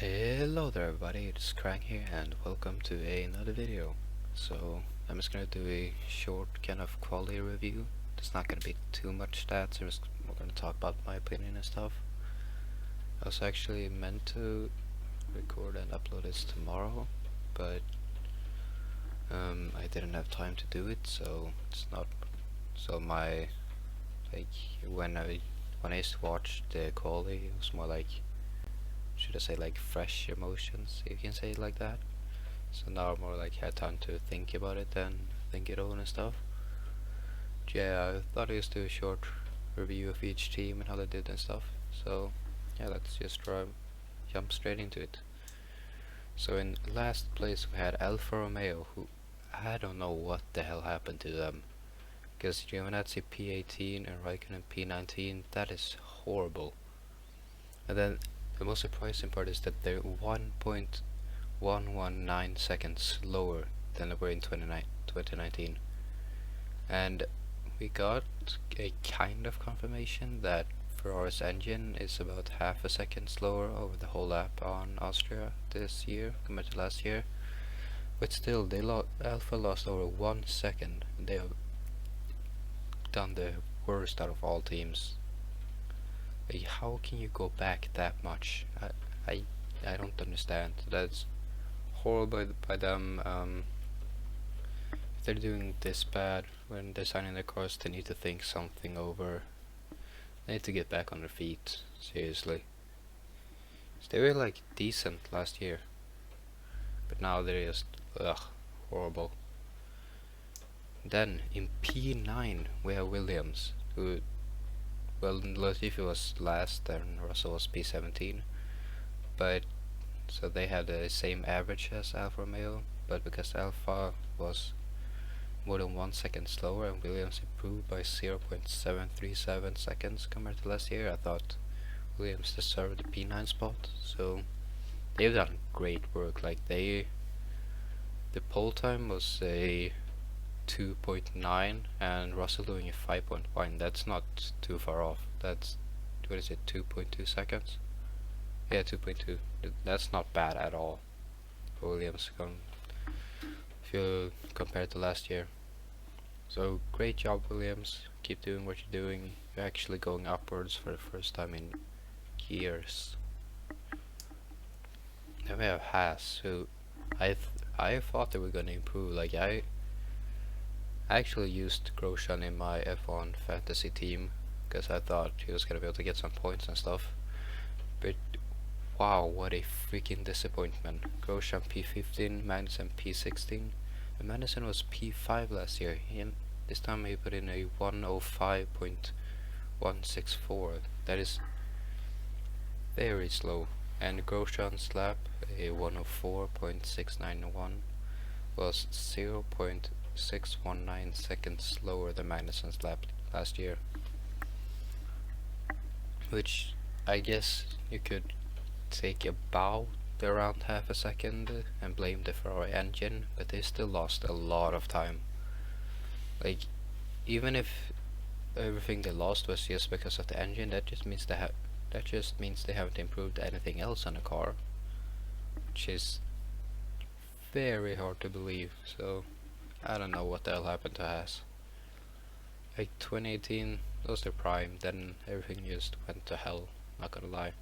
Hello there everybody, it's Krang here and welcome to another video. So I'm just gonna do a short kind of quality review. There's not gonna be too much stats, I'm just gonna talk about my opinion and stuff. I was actually meant to record and upload this tomorrow, but I didn't have time to do it, so it's not my when I used to watch the quality, it was more like, should I say, like fresh emotions, you can say it like that. So now I'm more like had time to think about it and think it over and stuff. But yeah, I thought I'd just do a short review of each team and how they did and stuff. So yeah, let's just jump straight into it. So in last place we had Alfa Romeo, who I don't know what the hell happened to them. Because Giovinazzi P18 and Raikkonen P19, that is horrible. And then the most surprising part is that they're 1.119 seconds slower than they were in 2019. And we got a kind of confirmation that Ferrari's engine is about half a second slower over the whole lap on Austria this year compared to last year. But still, Alfa lost over 1 second. They have done the worst out of all teams. Like, how can you go back that much? I don't understand. That's horrible by them. If they're doing this bad when designing their cars, they need to think something over. They need to get back on their feet, seriously. So they were like decent last year, but now they're just horrible. Then in P9 we have Williams, who, well, Latifi was last and Russell was P17, but so they had the same average as Alfa Romeo, but because Alfa was more than 1 second slower and Williams improved by 0.737 seconds compared to last year, I thought Williams deserved the P9 spot. So they've done great work. Like, the pole time was a 2.9 and Russell doing a 5.1. That's not too far off. That's, what is it, 2.2 seconds? Yeah, 2.2. That's not bad at all for Williams if you compare it to last year. So great job, Williams. Keep doing what you're doing. You're actually going upwards for the first time in years. Then we have Haas, who I thought they were gonna improve. Like, I actually used Grosjean in my F1 fantasy team because I thought he was gonna be able to get some points and stuff. But wow, what a freaking disappointment. Grosjean P15, Magnussen P16. And Magnussen was P5 last year. This time he put in a 105.164. That is very slow. And Grosjean's lap, a 104.691, was 0.619 seconds slower than Magnussen's lap last year. Which I guess you could take about around half a second and blame the Ferrari engine, but they still lost a lot of time. Like, even if everything they lost was just because of the engine, that just means they haven't improved anything else on the car, which is very hard to believe. So I don't know what the hell happened to Haas. Like, 2018 was their prime, then everything just went to hell, not gonna lie.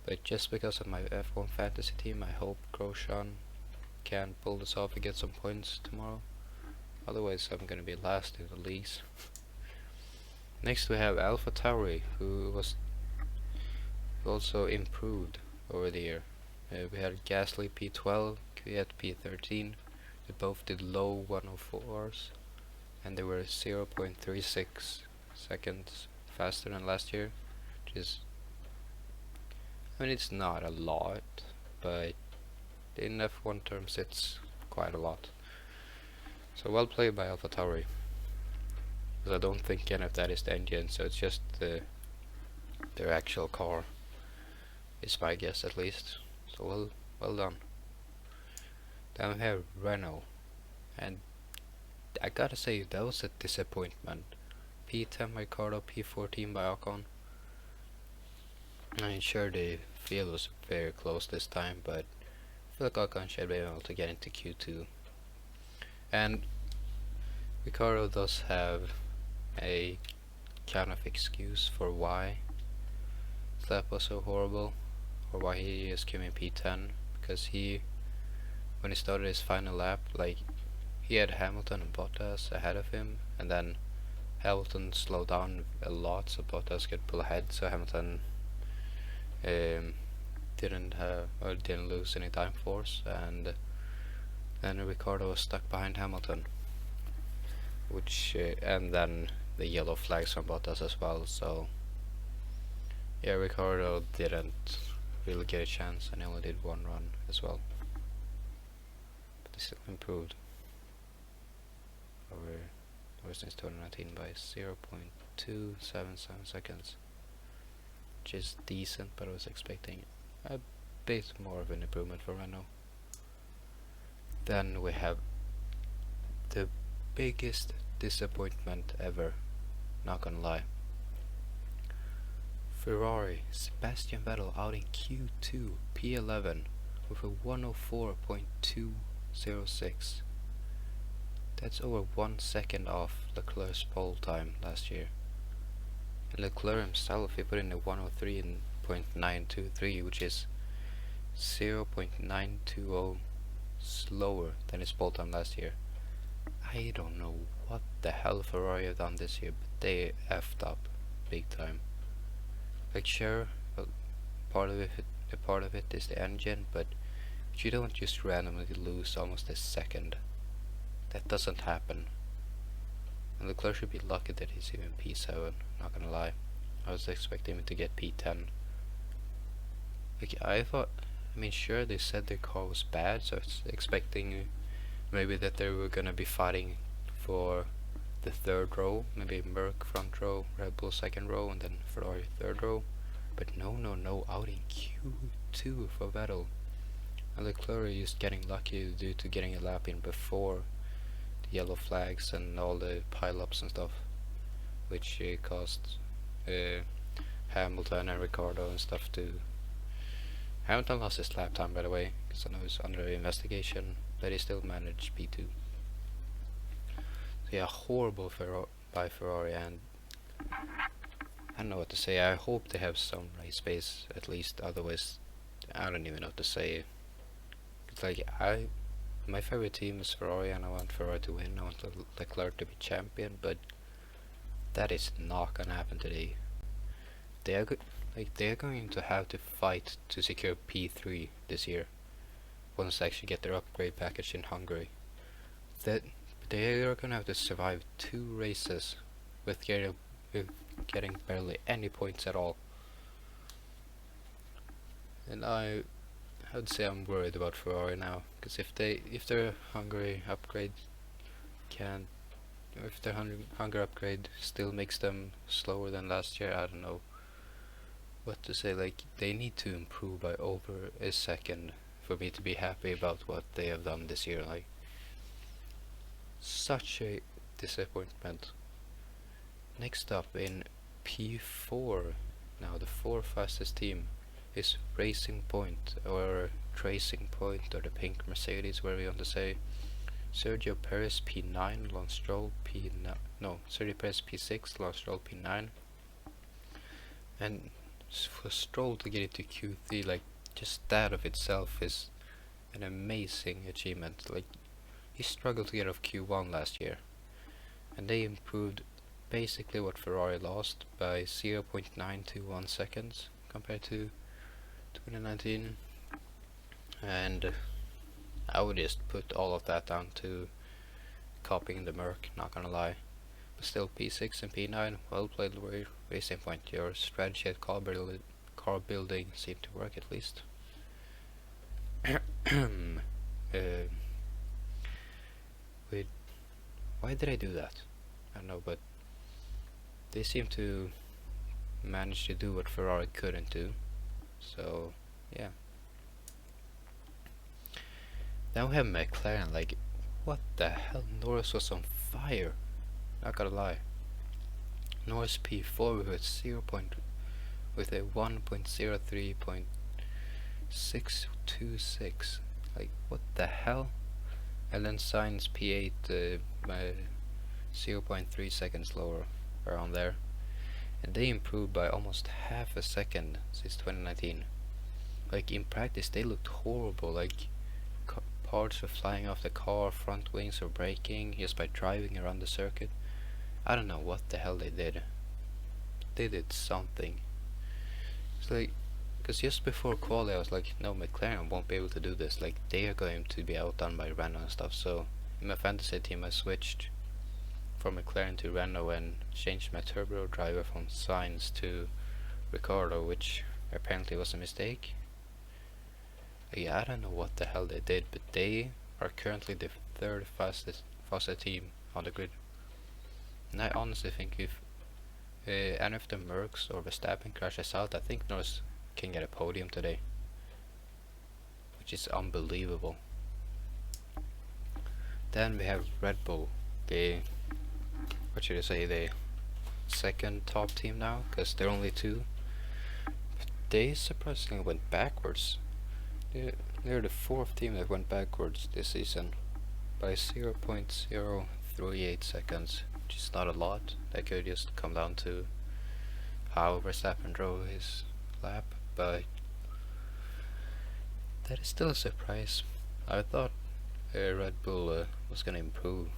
But just because of my F1 fantasy team, I hope Grosjean can pull this off and get some points tomorrow. Otherwise I'm gonna be last in the leagues. Next we have Alfa Tauri, who was also improved over the year. We had Gasly P12, Kvyat P13. They both did low 104s, and they were 0.36 seconds faster than last year, which is, I mean, it's not a lot, but in F1 terms it's quite a lot. So well played by Alfa Tauri. Because I don't think any of that is the engine, so it's just their actual car, is my guess at least. So well done. Then we have Renault, and I gotta say that was a disappointment. P10 by Ricciardo, P14 by Ocon. I mean, sure, they field was very close this time, but I feel like Ocon should be able to get into Q2. And Ricciardo does have a kind of excuse for why that was so horrible, or why he is coming P10, because when he started his final lap, like, he had Hamilton and Bottas ahead of him, and then Hamilton slowed down a lot so Bottas could pull ahead, so Hamilton didn't lose any time force, and then Ricciardo was stuck behind Hamilton, which and then the yellow flags from Bottas as well. So yeah, Ricciardo didn't really get a chance, and he only did one run as well, but he still improved over since 2019 by 0.277 seconds, which is decent, but I was expecting a bit more of an improvement for Renault. Then we have the biggest disappointment ever, not gonna lie. Ferrari, Sebastian Vettel out in Q2, P11 with a 104.206. That's over 1 second off Leclerc's pole time last year. And Leclerc himself, he put in a 103.923, which is 0.920 slower than his pole time last year. I don't know what the hell Ferrari have done this year, but they effed up big time. Like, sure, part of it is the engine, but you don't just randomly lose almost a second. That doesn't happen. And Leclerc should be lucky that he's even P7, not gonna lie. I was expecting him to get P10. Like, I mean, sure, they said their car was bad, so I was expecting maybe that they were gonna be fighting for the third row, maybe Merc front row, Red Bull second row, and then Ferrari third row. But no, out in Q2 for Vettel. And Leclerc is just getting lucky due to getting a lap in before the yellow flags and all the pile-ups and stuff, which caused Hamilton and Ricciardo and stuff to... Hamilton lost his lap time, by the way, because I know he's under investigation, but he still managed P2. So yeah, horrible by Ferrari, and I don't know what to say. I hope they have some race pace at least, otherwise I don't even know what to say. It's like, my favorite team is Ferrari, and I want Ferrari to win. I want Leclerc to be champion, but that is not gonna happen today. They are going to have to fight to secure P3 this year, once they actually get their upgrade package in Hungary. That they are gonna have to survive 2 races with getting barely any points at all. And I would say I'm worried about Ferrari now, because if their Hungary upgrade Hungary upgrade still makes them slower than last year, I don't know what to say. Like, they need to improve by over a second for me to be happy about what they have done this year. Like, such a disappointment. Next up in P4, now the 4th fastest team is Racing Point, or Tracing Point, or the pink Mercedes, whatever you want to say. Sergio Perez P9, Lance Stroll Sergio Perez P6, Lance Stroll P9. And for Stroll to get into Q3, like, just that of itself is an amazing achievement. Like, he struggled to get off Q1 last year, and they improved basically what Ferrari lost by 0.921 seconds compared to 2019. And I would just put all of that down to copying the Merc, not gonna lie. But still, P6 and P9, well played, Racing Point. Your strategy at car building seemed to work, at least. Why did I do that? I don't know, but they seem to manage to do what Ferrari couldn't do. So yeah. Then we have McLaren. Like, what the hell? Norris was on fire, not gonna lie. Norris P4 with a 1.03 6.26. Like, what the hell? And then Sainz P8 by 0.3 seconds lower, around there. And they improved by almost half a second since 2019. Like, in practice they looked horrible, like parts were flying off the car, front wings were breaking just by driving around the circuit. I don't know what the hell they did. They did something. It's like, because just before quali I was like, no, McLaren won't be able to do this, like they are going to be outdone by Renault and stuff. So in my fantasy team I switched from McLaren to Renault and changed my turbo driver from Sainz to Ricciardo, which apparently was a mistake. Yeah, I don't know what the hell they did, but they are currently the third fastest team on the grid. And I honestly think if any of the Mercs or Verstappen crashes out, I think Norris can get a podium today, which is unbelievable. Then we have Red Bull, the, what should I say, the second top team now, because they're only two. But they surprisingly went backwards. They're the fourth team that went backwards this season by 0.038 seconds, which is not a lot. That could just come down to how Verstappen drove his lap, but that is still a surprise. I thought Red Bull was gonna improve,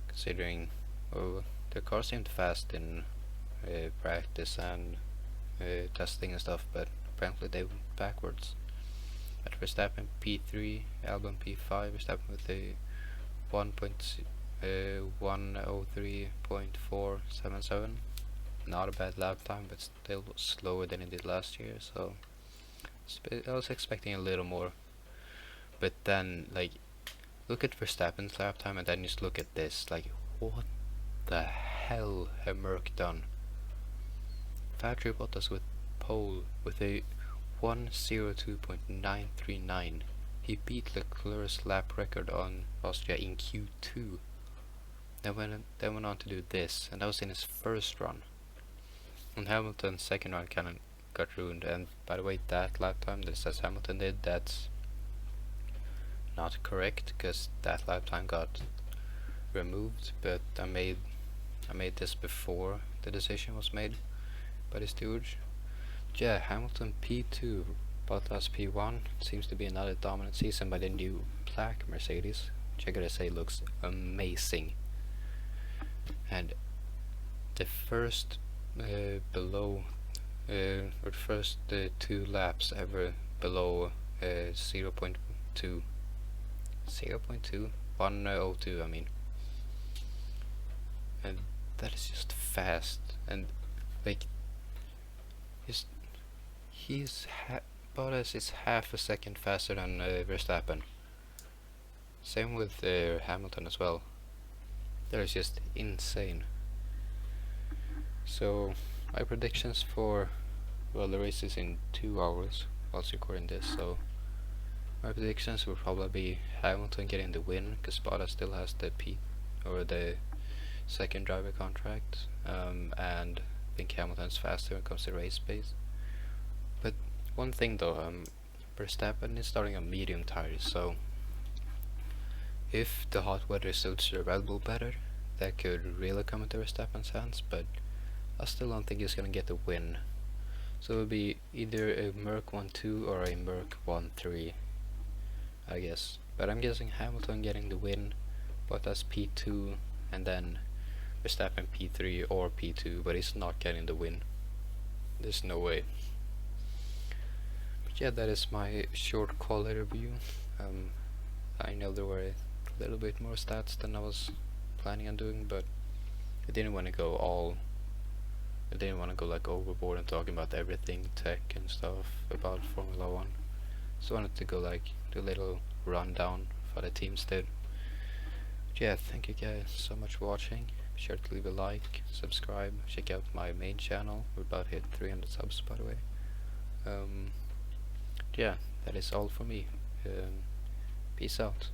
considering their car seemed fast in practice and testing and stuff, but apparently they went backwards. At Verstappen P3, Albon P5, Verstappen with a 1.103.477. Not a bad lap time, but still slower than it did last year, so I was expecting a little more. But then, like, look at Verstappen's lap time and then just look at this, like, what the hell have Merc done? Valtteri Bottas with pole with a 1:02.939. He beat Leclerc's lap record on Austria in Q2. Then went on to do this, and that was in his first run. On Hamilton's second run kind of got ruined, and by the way, that lap time that says Hamilton did, that's not correct, because that lap time got removed, but I made this before the decision was made by the steward. Yeah, Hamilton P2, Bottas P1. Seems to be another dominant season by the new black Mercedes, which I gotta say looks amazing. And the first below, or the first 2 laps ever below 0.2, 102 I mean. And that is just fast, and like, Bottas is half a second faster than Verstappen. Same with Hamilton as well. That is just insane. So my predictions for, well, the race is in 2 hours whilst recording this, so my predictions will probably be Hamilton getting the win, because Bottas still has the the second driver contract, and I think Hamilton's faster when it comes to race pace. But one thing though, Verstappen is starting on medium tires, so if the hot weather suits the Red Bull better, that could really come into Verstappen's hands, but I still don't think he's gonna get the win. So it will be either a Merc 1-2 or a Merc 1-3, I guess. But I'm guessing Hamilton getting the win, Bottas P2, and then Verstappen P3 or P2, but he's not getting the win. There's no way. But yeah, that is my short quality review. I know there were a little bit more stats than I was planning on doing, but I didn't want to go like overboard and talking about everything tech and stuff about Formula 1. So I wanted to go like do a little rundown for the teams did. But yeah, thank you guys so much for watching. Be sure to leave a like, subscribe, check out my main channel. We're about to hit 300 subs, by the way. Yeah, that is all for me. Peace out.